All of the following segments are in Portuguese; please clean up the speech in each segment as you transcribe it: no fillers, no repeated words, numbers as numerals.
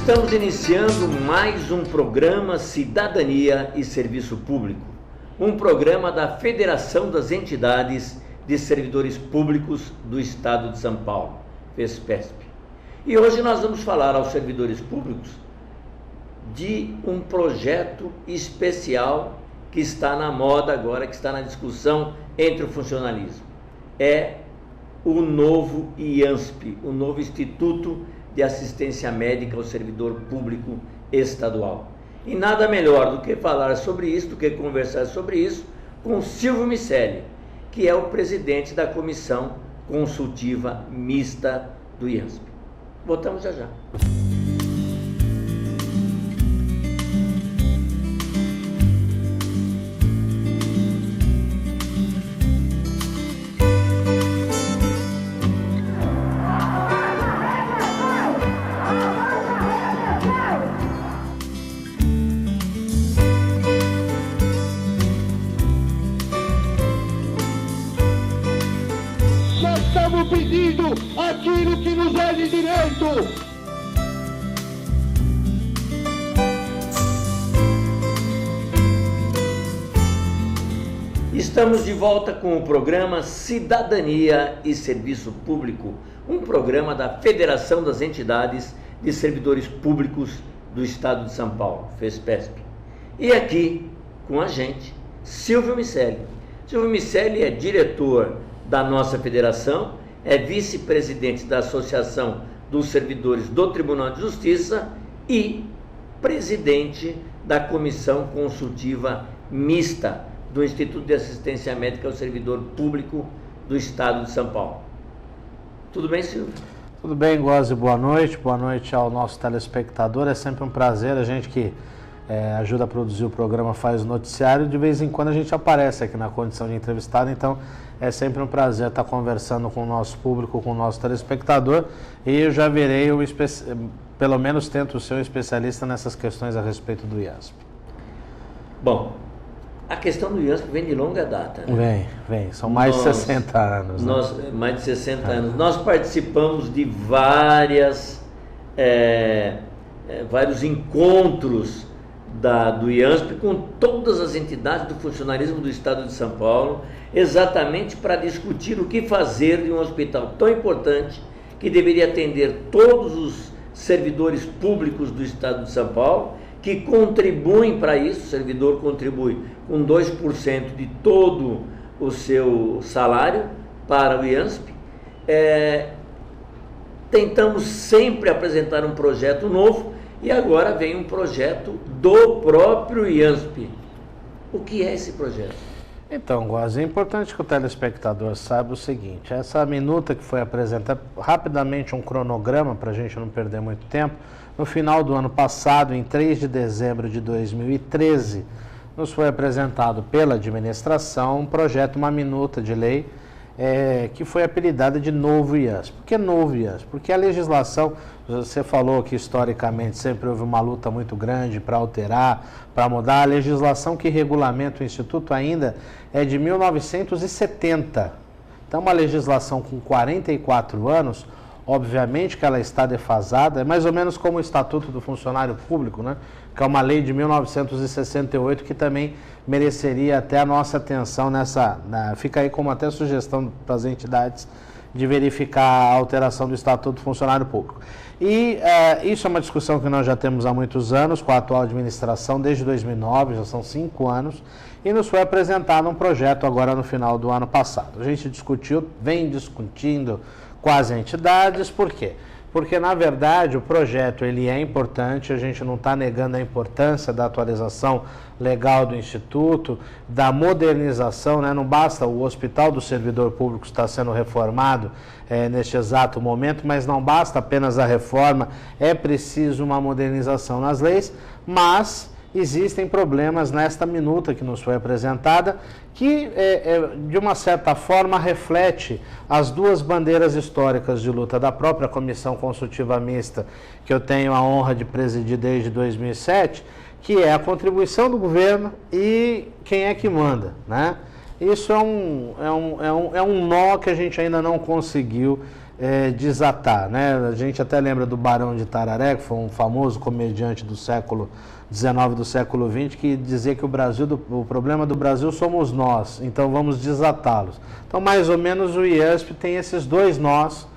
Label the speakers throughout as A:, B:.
A: Estamos iniciando mais um programa Cidadania e Serviço Público, um programa da Federação das Entidades de Servidores Públicos do Estado de São Paulo, FESPESP. E hoje nós vamos falar aos servidores públicos de um projeto especial que está na moda agora, que está na discussão entre o funcionalismo. É o novo IANSP, o novo Instituto de Assistência Médica ao Servidor Público Estadual. E nada melhor do que falar sobre isso, do que conversar sobre isso com Silvio Miceli, que é o presidente da Comissão Consultiva Mista do IANSP. Voltamos já já.
B: Estamos pedindo aquilo que nos é de direito.
A: Estamos de volta com o programa Cidadania e Serviço Público, um programa da Federação das Entidades de Servidores Públicos do Estado de São Paulo, FESPESP. E aqui com a gente, Silvio Miceli. Silvio Miceli é diretor da nossa federação, é vice-presidente da Associação dos Servidores do Tribunal de Justiça e presidente da Comissão Consultiva Mista do Instituto de Assistência Médica ao Servidor Público do Estado de São Paulo. Tudo bem, Silvio?
C: Tudo bem, Gózi, boa noite ao nosso telespectador. É sempre um prazer, a gente que ajuda a produzir o programa, faz o noticiário, de vez em quando a gente aparece aqui na condição de entrevistado, então é sempre um prazer estar conversando com o nosso público, com o nosso telespectador, e eu já virei, pelo menos tento ser um especialista nessas questões a respeito do IANSP.
A: Bom, a questão do IANSP vem de longa data, né?
C: Vem, são mais de 60 anos. Né?
A: Mais de 60 anos. Nós participamos de vários encontros do IANSP com todas as entidades do funcionalismo do Estado de São Paulo, exatamente para discutir o que fazer de um hospital tão importante que deveria atender todos os servidores públicos do Estado de São Paulo, que contribuem para isso. O servidor contribui com 2% de todo o seu salário para o IANSP. Tentamos sempre apresentar um projeto novo, e agora vem um projeto do próprio IANSP. O que é esse projeto?
C: Então, Gózi, é importante que o telespectador saiba o seguinte: essa minuta que foi apresentada, rapidamente um cronograma para a gente não perder muito tempo. No final do ano passado, em 3 de dezembro de 2013, nos foi apresentado pela administração um projeto, uma minuta de lei, que foi apelidada de novo IANSP. Por que novo IANSP? Porque a legislação, você falou que historicamente sempre houve uma luta muito grande para alterar, para mudar. A legislação que regulamenta o Instituto ainda é de 1970. Então, uma legislação com 44 anos, obviamente que ela está defasada, é mais ou menos como o Estatuto do Funcionário Público, né? Que é uma lei de 1968 que também mereceria até a nossa atenção fica aí como até sugestão para as entidades de verificar a alteração do Estatuto do Funcionário Público. E isso é uma discussão que nós já temos há muitos anos com a atual administração, desde 2009, já são 5 anos, e nos foi apresentado um projeto agora no final do ano passado. A gente vem discutindo com as entidades. Por quê? Porque, na verdade, o projeto ele é importante, a gente não está negando a importância da atualização legal do Instituto, da modernização, né? Não basta o Hospital do Servidor Público estar sendo reformado neste exato momento, mas não basta apenas a reforma, é preciso uma modernização nas leis, mas existem problemas nesta minuta que nos foi apresentada, que de uma certa forma reflete as duas bandeiras históricas de luta da própria Comissão Consultiva Mista, que eu tenho a honra de presidir desde 2007, que é a contribuição do governo e quem é que manda, né? Isso é um nó que a gente ainda não conseguiu desatar, né? A gente até lembra do Barão de Tararé, que foi um famoso comediante do século XIX, do século XX, que dizia que o problema do Brasil somos nós, então vamos desatá-los. Então, mais ou menos, o IASP tem esses dois nós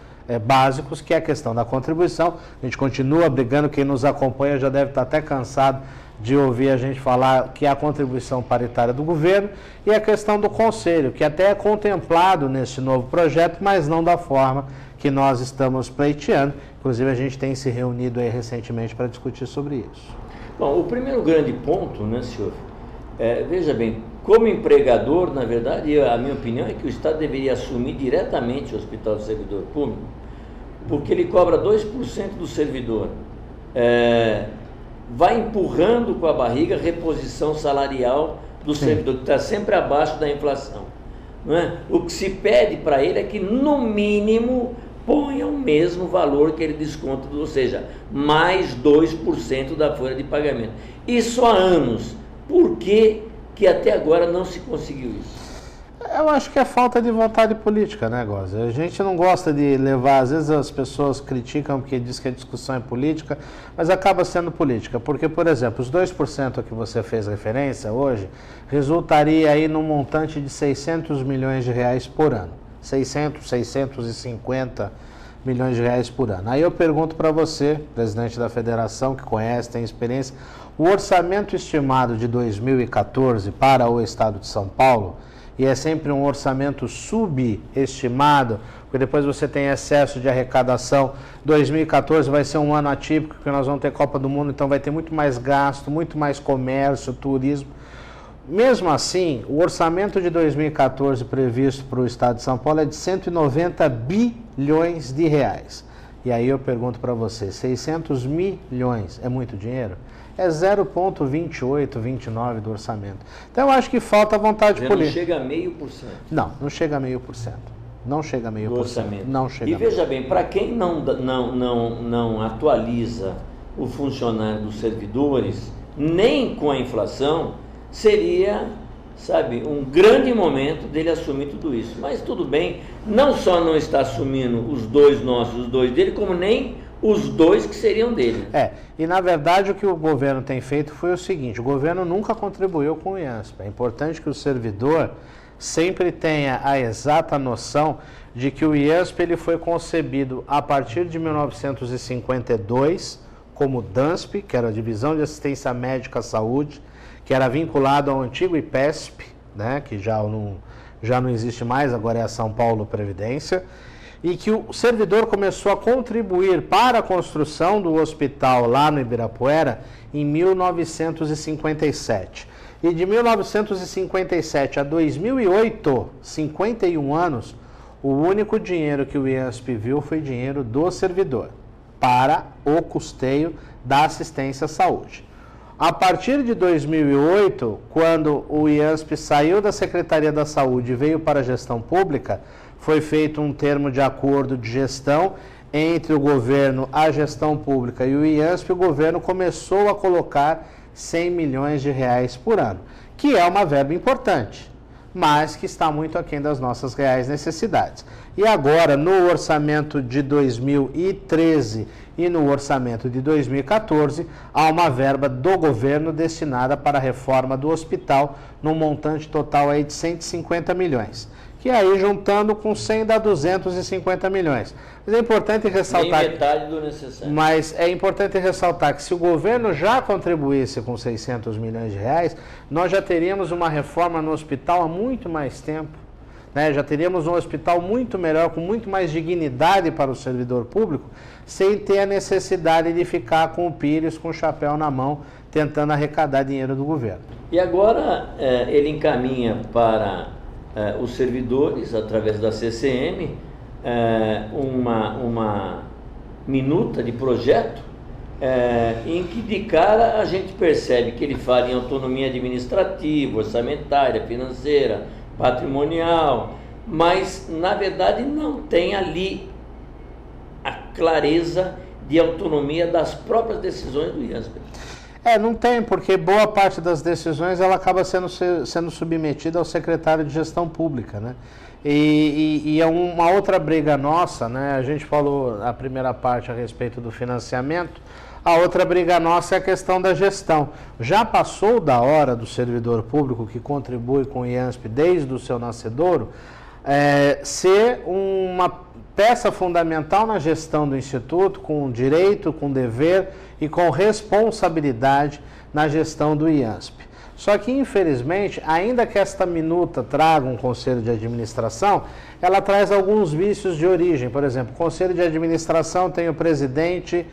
C: básicos, que é a questão da contribuição. A gente continua brigando, quem nos acompanha já deve estar até cansado de ouvir a gente falar que é a contribuição paritária do governo, e a questão do conselho, que até é contemplado nesse novo projeto, mas não da forma que nós estamos pleiteando. Inclusive, a gente tem se reunido aí recentemente para discutir sobre isso.
A: Bom, o primeiro grande ponto, né, senhor, veja bem, como empregador, na verdade, a minha opinião é que o Estado deveria assumir diretamente o Hospital do Servidor Público, porque ele cobra 2% do servidor, vai empurrando com a barriga a reposição salarial do servidor, que está sempre abaixo da inflação. Não é? O que se pede para ele é que, no mínimo, ponha o mesmo valor que ele desconta, ou seja, mais 2% da folha de pagamento. Isso há anos. Por que até agora não se conseguiu isso?
C: Eu acho que é falta de vontade política, né, Gózia? A gente não gosta de levar, às vezes as pessoas criticam porque diz que a discussão é política, mas acaba sendo política, porque, por exemplo, os 2% que você fez referência hoje, resultaria aí num montante de 600 milhões de reais por ano. 650 milhões de reais por ano. Aí eu pergunto para você, presidente da federação, que conhece, tem experiência, o orçamento estimado de 2014 para o estado de São Paulo, e é sempre um orçamento subestimado, porque depois você tem excesso de arrecadação. 2014 vai ser um ano atípico, porque nós vamos ter Copa do Mundo, então vai ter muito mais gasto, muito mais comércio, turismo. Mesmo assim, o orçamento de 2014 previsto para o estado de São Paulo é de 190 bilhões de reais. E aí eu pergunto para você, 600 milhões é muito dinheiro? É 0,28, 29 do orçamento. Então eu acho que falta vontade política.
A: Não chega a 0,5%.
C: Não, não chega a 0,5%. Não chega a 0,5%.
A: Do orçamento.
C: Não chega.
A: E veja bem, para quem não atualiza o funcionário dos servidores, nem com a inflação, seria, sabe, um grande momento dele assumir tudo isso. Mas tudo bem, não só não está assumindo os dois nossos, os dois dele, como nem os dois que seriam dele.
C: E na verdade o que o governo tem feito foi o seguinte, o governo nunca contribuiu com o IASP. É importante que o servidor sempre tenha a exata noção de que o IASP ele foi concebido a partir de 1952 como DANSP, que era a Divisão de Assistência Médica à Saúde, que era vinculado ao antigo IPESP, né, que já não existe mais, agora é a São Paulo Previdência, e que o servidor começou a contribuir para a construção do hospital lá no Ibirapuera em 1957. E de 1957 a 2008, 51 anos, o único dinheiro que o IASP viu foi dinheiro do servidor para o custeio da assistência à saúde. A partir de 2008, quando o IASP saiu da Secretaria da Saúde e veio para a gestão pública, foi feito um termo de acordo de gestão entre o governo, a gestão pública e o IASP. O governo começou a colocar 100 milhões de reais por ano, que é uma verba importante, mas que está muito aquém das nossas reais necessidades. E agora, no orçamento de 2013 e no orçamento de 2014, há uma verba do governo destinada para a reforma do hospital, num montante total aí de 150 milhões. Que aí, juntando com 100, dá 250 milhões. Mas é importante ressaltar...
A: Nem metade do necessário.
C: Mas é importante ressaltar que se o governo já contribuísse com 600 milhões de reais, nós já teríamos uma reforma no hospital há muito mais tempo. Né? Já teríamos um hospital muito melhor, com muito mais dignidade para o servidor público, sem ter a necessidade de ficar com o pires, com o chapéu na mão, tentando arrecadar dinheiro do governo.
A: E agora ele encaminha para... os servidores, através da CCM, uma minuta de projeto em que de cara a gente percebe que ele fala em autonomia administrativa, orçamentária, financeira, patrimonial, mas na verdade não tem ali a clareza de autonomia das próprias decisões do IASP.
C: Não tem, porque boa parte das decisões ela acaba sendo submetida ao secretário de Gestão Pública, né? E é uma outra briga nossa, né? A gente falou a primeira parte a respeito do financiamento, a outra briga nossa é a questão da gestão. Já passou da hora do servidor público que contribui com o IANSP desde o seu nascedouro ser uma peça fundamental na gestão do Instituto, com direito, com dever e com responsabilidade na gestão do IANSP. Só que, infelizmente, ainda que esta minuta traga um conselho de administração, ela traz alguns vícios de origem. Por exemplo, o conselho de administração tem o presidente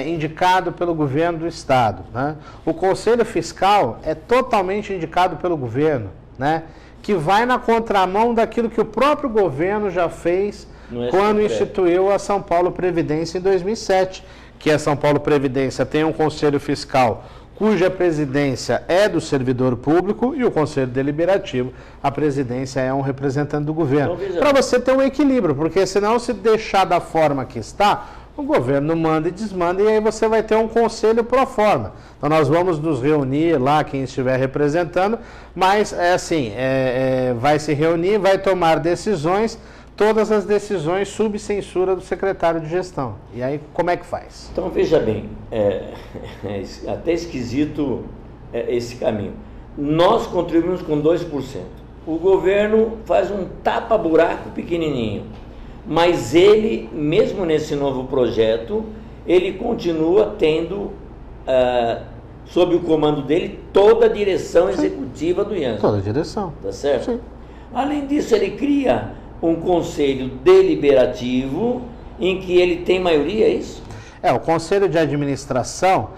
C: indicado pelo governo do estado, né? O conselho fiscal é totalmente indicado pelo governo, né? Que vai na contramão daquilo que o próprio governo já fez quando instituiu a São Paulo Previdência em 2007, que a São Paulo Previdência tem um conselho fiscal cuja presidência é do servidor público e o conselho deliberativo, a presidência é um representante do governo. Para você ter um equilíbrio, porque senão se deixar da forma que está, o governo manda e desmanda e aí você vai ter um conselho pro forma. Então nós vamos nos reunir lá, quem estiver representando, mas vai se reunir, vai tomar decisões, todas as decisões sob censura do secretário de gestão. E aí, como é que faz?
A: Então, veja bem, até esquisito esse caminho. Nós contribuímos com 2%. O governo faz um tapa-buraco pequenininho, mas ele, mesmo nesse novo projeto, ele continua tendo, sob o comando dele, toda a direção executiva do IANSP.
C: Toda a direção.
A: Tá certo?
C: Sim. Além
A: disso, ele cria um conselho deliberativo em que ele tem maioria, é isso?
C: O conselho de administração,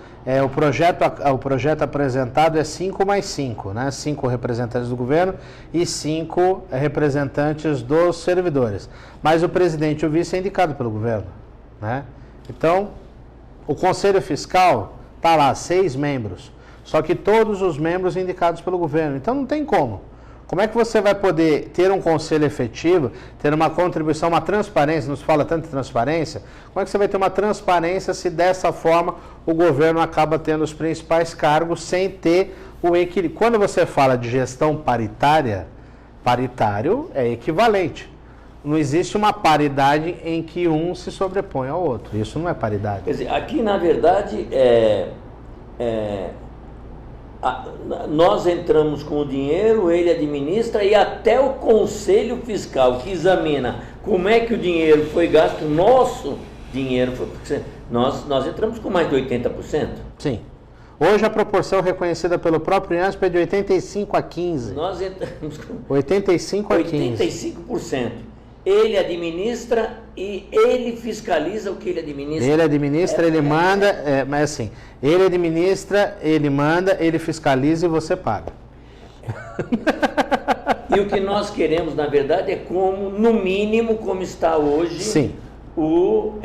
C: o projeto apresentado é 5+5, né? 5 representantes do governo e 5 representantes dos servidores. Mas o presidente e o vice é indicado pelo governo, né? Então, o conselho fiscal está lá, 6 membros, só que todos os membros indicados pelo governo. Então não tem como. Como é que você vai poder ter um conselho efetivo, ter uma contribuição, uma transparência, não se fala tanto de transparência, como é que você vai ter uma transparência se dessa forma o governo acaba tendo os principais cargos sem ter o equilíbrio? Quando você fala de gestão paritária, paritário é equivalente. Não existe uma paridade em que um se sobrepõe ao outro. Isso não é paridade.
A: Quer dizer, aqui na verdade nós entramos com o dinheiro, ele administra e até o Conselho Fiscal que examina como é que o dinheiro foi gasto, nosso dinheiro foi, nós entramos com mais de 80%.
C: Sim. Hoje a proporção reconhecida pelo próprio IANSP é de 85-15.
A: Nós entramos com
C: 85-15.
A: 85%. Ele administra e ele fiscaliza o que ele administra.
C: Ele administra, ele manda, mas assim, ele administra, ele manda, ele fiscaliza e você paga.
A: E o que nós queremos, na verdade, é como, no mínimo, como está hoje.
C: Sim.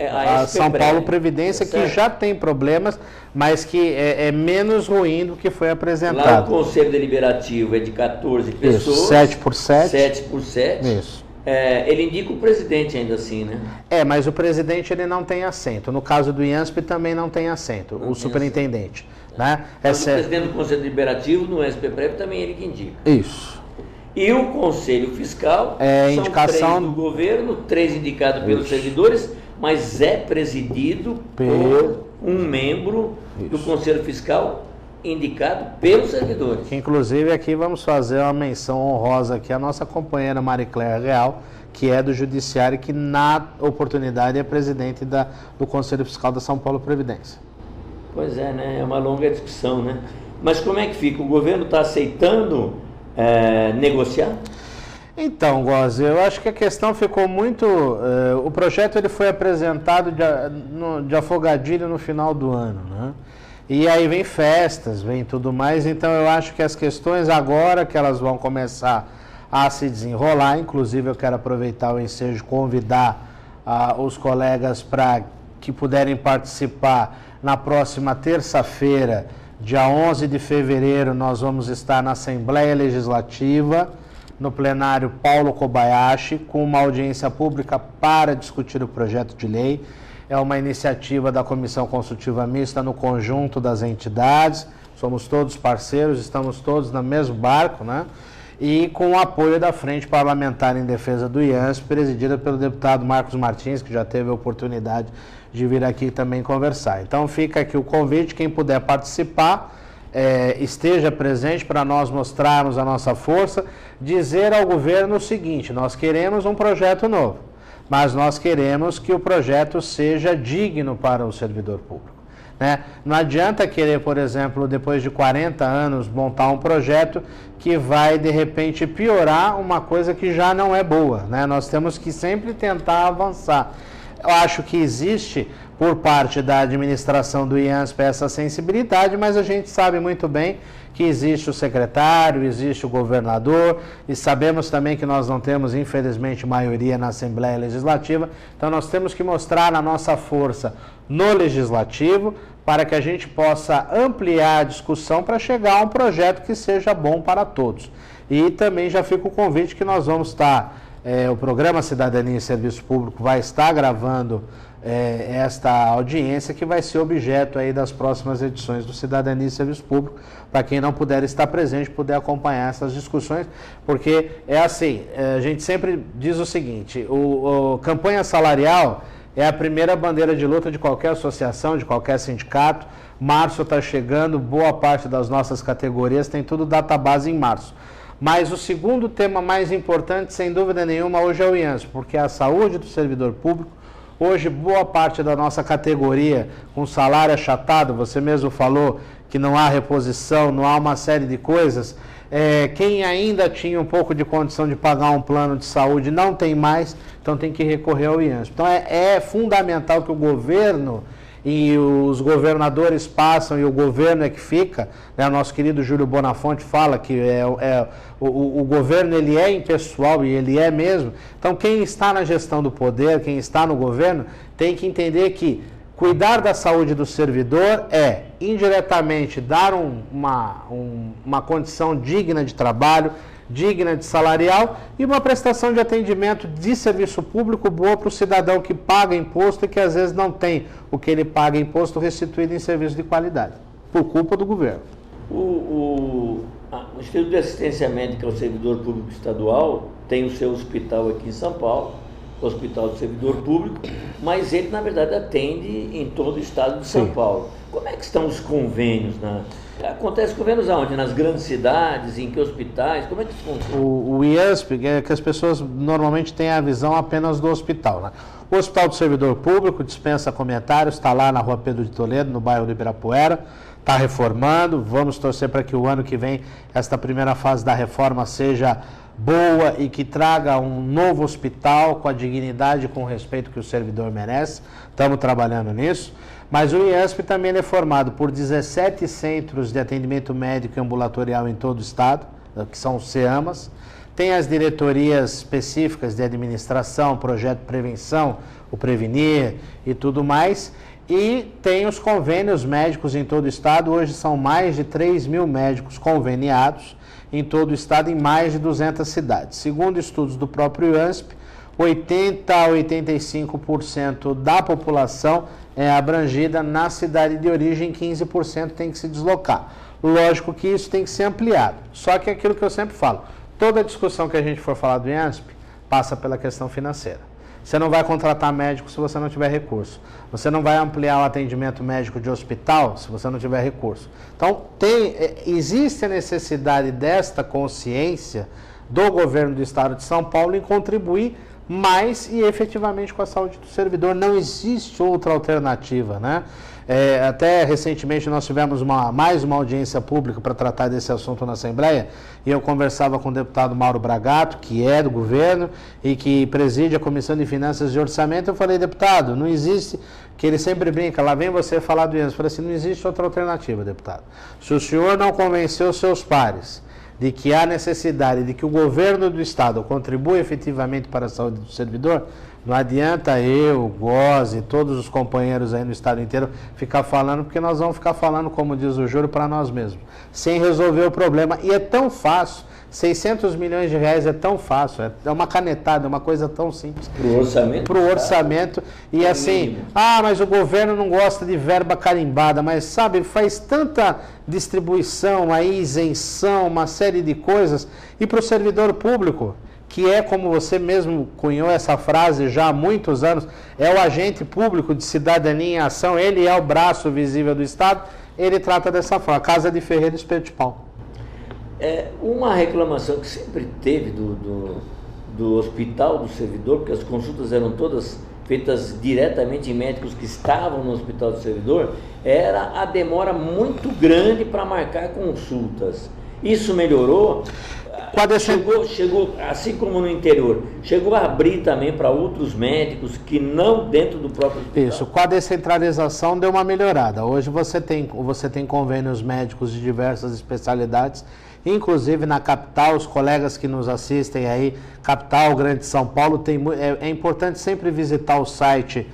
A: A
C: São Paulo Previdência, que já tem problemas, mas que é menos ruim do que foi apresentado.
A: Lá o Conselho Deliberativo é de 14 pessoas.
C: Isso, 7 por 7.
A: 7 por 7.
C: Isso.
A: Ele indica o presidente ainda assim, né?
C: Mas o presidente ele não tem assento. No caso do IANSP também não tem assento, o superintendente. Né?
A: Mas o presidente do Conselho Deliberativo, no SPPREV, também é ele que indica.
C: Isso.
A: E o Conselho Fiscal
C: são indicação
A: 3 do governo, 3 indicados pelos servidores, mas é presidido por um membro do Conselho Fiscal indicado pelos servidores.
C: Que, inclusive, aqui vamos fazer uma menção honrosa aqui à nossa companheira Maricléia Real, que é do Judiciário, que na oportunidade é presidente do Conselho Fiscal da São Paulo Previdência.
A: Pois é, né? É uma longa discussão, né? Mas como é que fica? O governo está aceitando negociar?
C: Então, Góes, eu acho que a questão ficou muito... o projeto ele foi apresentado de afogadilho no final do ano, né? E aí vem festas, vem tudo mais, então eu acho que as questões agora que elas vão começar a se desenrolar, inclusive eu quero aproveitar o ensejo de convidar os colegas para que puderem participar na próxima terça-feira, dia 11 de fevereiro, nós vamos estar na Assembleia Legislativa, no plenário Paulo Kobayashi, com uma audiência pública para discutir o projeto de lei. é uma iniciativa da Comissão Consultiva Mista no conjunto das entidades, somos todos parceiros, estamos todos no mesmo barco, né? E com o apoio da Frente Parlamentar em Defesa do IANSP, presidida pelo deputado Marcos Martins, que já teve a oportunidade de vir aqui também conversar. Então fica aqui o convite, quem puder participar, esteja presente para nós mostrarmos a nossa força, dizer ao governo o seguinte: nós queremos um projeto novo, mas nós queremos que o projeto seja digno para o servidor público. Né? Não adianta querer, por exemplo, depois de 40 anos, montar um projeto que vai, de repente, piorar uma coisa que já não é boa. Né? Nós temos que sempre tentar avançar. Eu acho que existe, por parte da administração do IANSP, essa sensibilidade, mas a gente sabe muito bem que existe o secretário, existe o governador, e sabemos também que nós não temos, infelizmente, maioria na Assembleia Legislativa, então nós temos que mostrar a nossa força no Legislativo para que a gente possa ampliar a discussão para chegar a um projeto que seja bom para todos. E também já fica o convite que nós vamos estar, o programa Cidadania e Serviço Público vai estar gravando esta audiência, que vai ser objeto aí das próximas edições do Cidadania e Serviço Público, para quem não puder estar presente, puder acompanhar essas discussões, porque é assim, a gente sempre diz o seguinte: campanha salarial é a primeira bandeira de luta de qualquer associação, de qualquer sindicato. Março está chegando, boa parte das nossas categorias tem tudo database em março. Mas o segundo tema mais importante, sem dúvida nenhuma, hoje é o IANSP, porque é a saúde do servidor público. Hoje, boa parte da nossa categoria com salário achatado, você mesmo falou que não há reposição, não há uma série de coisas. Quem ainda tinha um pouco de condição de pagar um plano de saúde não tem mais, então tem que recorrer ao IANSP. Então é fundamental que o governo e os governadores passam e o governo é que fica, né? O nosso querido Júlio Bonafonte fala que o governo ele é impessoal, e ele é mesmo. Então quem está na gestão do poder, quem está no governo, tem que entender que cuidar da saúde do servidor é, indiretamente, dar uma condição digna de trabalho, digna de salarial, e uma prestação de atendimento de serviço público boa para o cidadão que paga imposto e que às vezes não tem o que ele paga imposto restituído em serviço de qualidade, por culpa do governo.
A: O Instituto de Assistência Médica ao Servidor Público Estadual tem o seu hospital aqui em São Paulo, o Hospital do Servidor Público, mas ele, na verdade, atende em todo o estado de São Paulo. Como é que estão os convênios? Acontece convênios aonde? Nas grandes cidades? Em que hospitais? Como é que isso funciona?
C: O IANSP é que as pessoas normalmente têm a visão apenas do hospital. Né? O Hospital do Servidor Público, dispensa comentários, está lá na Rua Pedro de Toledo, no bairro do Ibirapuera, está reformando. Vamos torcer para que o ano que vem, esta primeira fase da reforma seja boa e que traga um novo hospital com a dignidade e com o respeito que o servidor merece. Estamos trabalhando nisso. Mas o IANSP também é formado por 17 centros de atendimento médico e ambulatorial em todo o estado, que são os CEAMAS. Tem as diretorias específicas de administração, projeto de prevenção, o Prevenir e tudo mais. E tem os convênios médicos em todo o estado. Hoje são mais de 3 mil médicos conveniados em todo o estado, em mais de 200 cidades. Segundo estudos do próprio IANSP, 80 a 85% da população é abrangida na cidade de origem, 15% tem que se deslocar. Lógico que isso tem que ser ampliado. Só que é aquilo que eu sempre falo, toda discussão que a gente for falar do IANSP passa pela questão financeira. Você não vai contratar médico se você não tiver recurso. Você não vai ampliar o atendimento médico de hospital se você não tiver recurso. Então, existe a necessidade desta consciência do governo do estado de São Paulo em contribuir mais e efetivamente com a saúde do servidor. Não existe outra alternativa, né? Até recentemente nós tivemos mais uma audiência pública para tratar desse assunto na Assembleia, e eu conversava com o deputado Mauro Bragato, que é do governo e que preside a Comissão de Finanças e Orçamento. Eu falei: deputado, não existe, que ele sempre brinca, lá vem você falar do IANSP. Eu falei assim: não existe outra alternativa, deputado. Se o senhor não convenceu seus pares de que há necessidade de que o governo do estado contribua efetivamente para a saúde do servidor, não adianta eu, o Góes e todos os companheiros aí no estado inteiro ficar falando, porque nós vamos ficar falando, como diz o Júlio, para nós mesmos, sem resolver o problema. E é tão fácil 600 milhões de reais é tão fácil, é uma canetada, é uma coisa tão simples.
A: Para o
C: orçamento. E assim, mas o governo não gosta de verba carimbada, mas sabe, faz tanta distribuição, aí isenção, uma série de coisas. E para o servidor público, que é, como você mesmo cunhou essa frase já há muitos anos, é o agente público de cidadania em ação, ele é o braço visível do Estado, ele trata dessa forma, Casa de Ferreira Espeto de Pau.
A: Uma reclamação que sempre teve do hospital do servidor, porque as consultas eram todas feitas diretamente em médicos que estavam no hospital do servidor, era a demora muito grande para marcar consultas. Isso melhorou? Chegou, assim como no interior, chegou a abrir também para outros médicos que não dentro do próprio hospital?
C: Isso, com a descentralização deu uma melhorada. Hoje você tem convênios médicos de diversas especialidades, inclusive na capital, os colegas que nos assistem aí, capital, Grande São Paulo, é importante sempre visitar o site,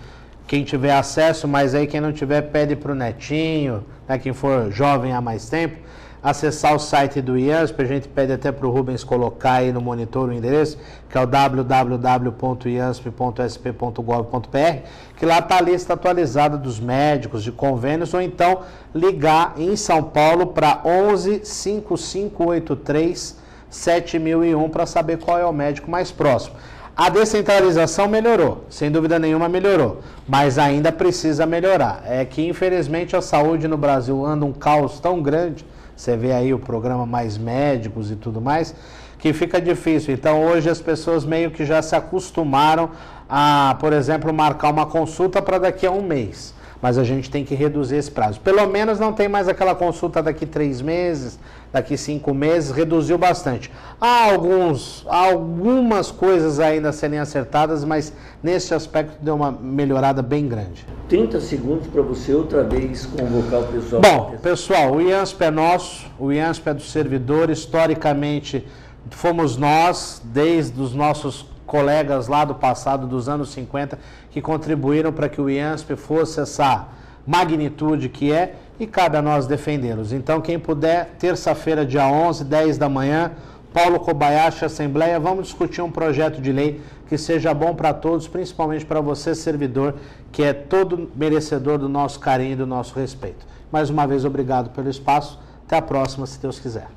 C: quem tiver acesso, mas aí quem não tiver pede para o netinho, né, quem for jovem há mais tempo, acessar o site do IANSP, a gente pede até para o Rubens colocar aí no monitor o endereço, que é o www.iansp.sp.gov.br, que lá está a lista atualizada dos médicos, de convênios, ou então ligar em São Paulo para 11 5583 7001 para saber qual é o médico mais próximo. A descentralização melhorou, sem dúvida nenhuma melhorou, mas ainda precisa melhorar. É que infelizmente a saúde no Brasil anda um caos tão grande, você vê aí o programa Mais Médicos e tudo mais, que fica difícil. Então hoje as pessoas meio que já se acostumaram a, por exemplo, marcar uma consulta para daqui a um mês. Mas a gente tem que reduzir esse prazo. Pelo menos não tem mais aquela consulta daqui 3 meses, daqui 5 meses, reduziu bastante. Há algumas coisas ainda a serem acertadas, mas nesse aspecto deu uma melhorada bem grande.
A: 30 segundos para você outra vez convocar o pessoal.
C: Bom, pessoal, o IANSP é nosso, o IANSP é do servidor, historicamente fomos nós, desde os nossos colegas lá do passado, dos anos 50, que contribuíram para que o IANSP fosse essa magnitude que é, e cabe a nós defendê-los. Então, quem puder, terça-feira, dia 11, 10 da manhã, Paulo Kobayashi, Assembleia, vamos discutir um projeto de lei que seja bom para todos, principalmente para você, servidor, que é todo merecedor do nosso carinho e do nosso respeito. Mais uma vez, obrigado pelo espaço. Até a próxima, se Deus quiser.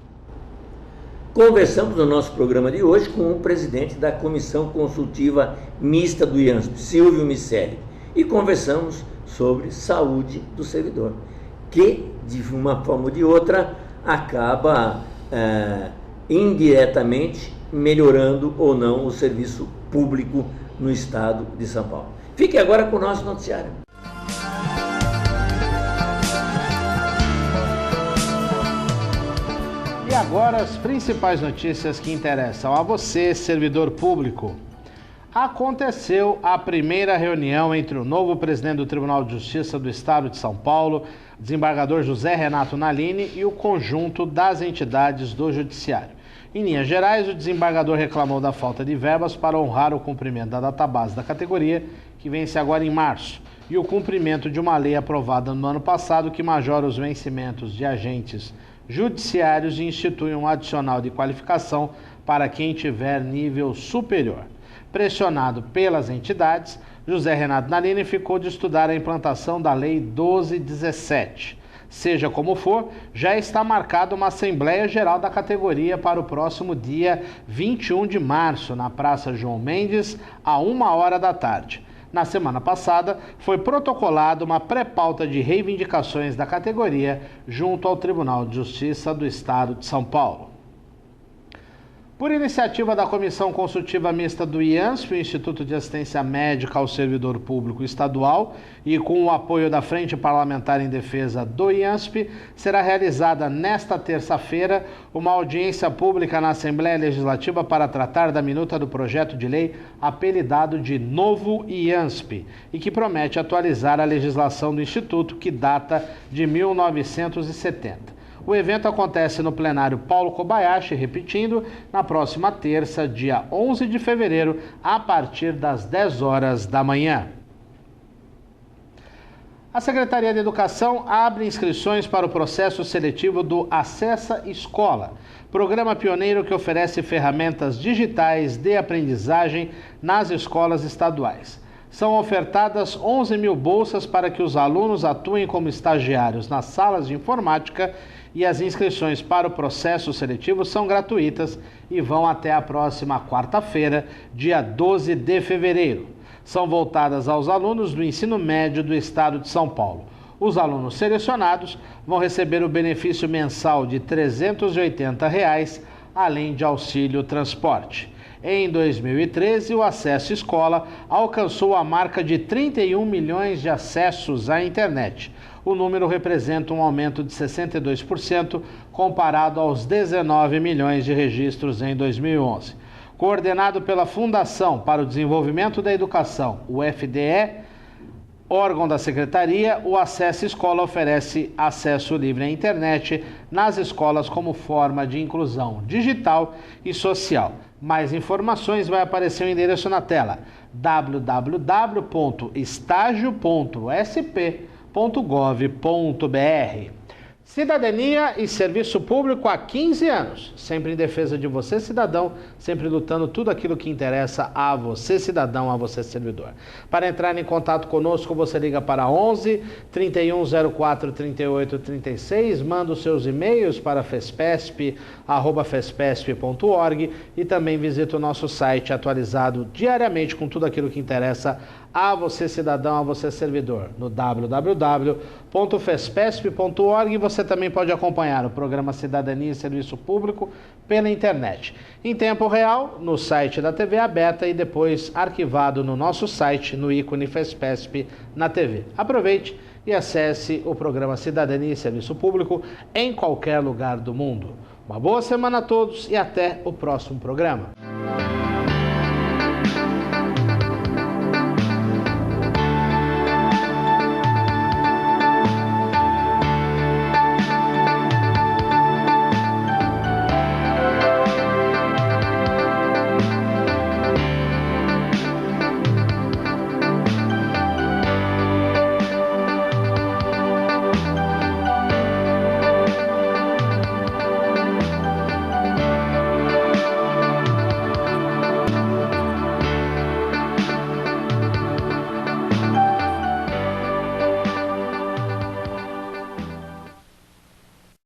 A: Conversamos no nosso programa de hoje com o presidente da Comissão Consultiva Mista do IANSP, Silvio Miceli, e conversamos sobre saúde do servidor, que, de uma forma ou de outra, acaba indiretamente melhorando ou não o serviço público no estado de São Paulo. Fique agora com o nosso noticiário.
C: E agora as principais notícias que interessam a você, servidor público. Aconteceu a primeira reunião entre o novo presidente do Tribunal de Justiça do Estado de São Paulo, desembargador José Renato Nalini, e o conjunto das entidades do Judiciário. Em linhas gerais, o desembargador reclamou da falta de verbas para honrar o cumprimento da database da categoria, que vence agora em março, e o cumprimento de uma lei aprovada no ano passado que majora os vencimentos de agentes judiciários e institui um adicional de qualificação para quem tiver nível superior. Pressionado pelas entidades, José Renato Nalini ficou de estudar a implantação da Lei 1217. Seja como for, já está marcada uma Assembleia Geral da categoria para o próximo dia 21 de março, na Praça João Mendes, a 1h da tarde. Na semana passada, foi protocolada uma pré-pauta de reivindicações da categoria junto ao Tribunal de Justiça do Estado de São Paulo. Por iniciativa da Comissão Consultiva Mista do IANSP, o Instituto de Assistência Médica ao Servidor Público Estadual, e com o apoio da Frente Parlamentar em Defesa do IANSP, será realizada nesta terça-feira uma audiência pública na Assembleia Legislativa para tratar da minuta do projeto de lei apelidado de Novo IANSP, e que promete atualizar a legislação do Instituto, que data de 1970. O evento acontece no plenário Paulo Kobayashi, repetindo, na próxima terça, dia 11 de fevereiro, a partir das 10 horas da manhã. A Secretaria de Educação abre inscrições para o processo seletivo do Acessa Escola, programa pioneiro que oferece ferramentas digitais de aprendizagem nas escolas estaduais. São ofertadas 11 mil bolsas para que os alunos atuem como estagiários nas salas de informática e as inscrições para o processo seletivo são gratuitas e vão até a próxima quarta-feira, dia 12 de fevereiro. São voltadas aos alunos do ensino médio do estado de São Paulo. Os alunos selecionados vão receber o benefício mensal de R$ 380, além de auxílio transporte. Em 2013, o Acesso Escola alcançou a marca de 31 milhões de acessos à internet. O número representa um aumento de 62% comparado aos 19 milhões de registros em 2011. Coordenado pela Fundação para o Desenvolvimento da Educação, o FDE, órgão da Secretaria, o Acesso Escola oferece acesso livre à internet nas escolas como forma de inclusão digital e social. Mais informações vai aparecer o endereço na tela: www.estagio.sp.gov.br. Cidadania e serviço público há 15 anos, sempre em defesa de você, cidadão, sempre lutando tudo aquilo que interessa a você, cidadão, a você, servidor. Para entrar em contato conosco, você liga para 11 3104 3836, manda os seus e-mails para fespesp@fespesp.org e também visita o nosso site atualizado diariamente com tudo aquilo que interessa a você, cidadão, a você, servidor, no www.fespesp.org. Você também pode acompanhar o programa Cidadania e Serviço Público pela internet, em tempo real, no site da TV aberta e depois arquivado no nosso site, no ícone Fespesp na TV. Aproveite e acesse o programa Cidadania e Serviço Público em qualquer lugar do mundo. Uma boa semana a todos e até o próximo programa.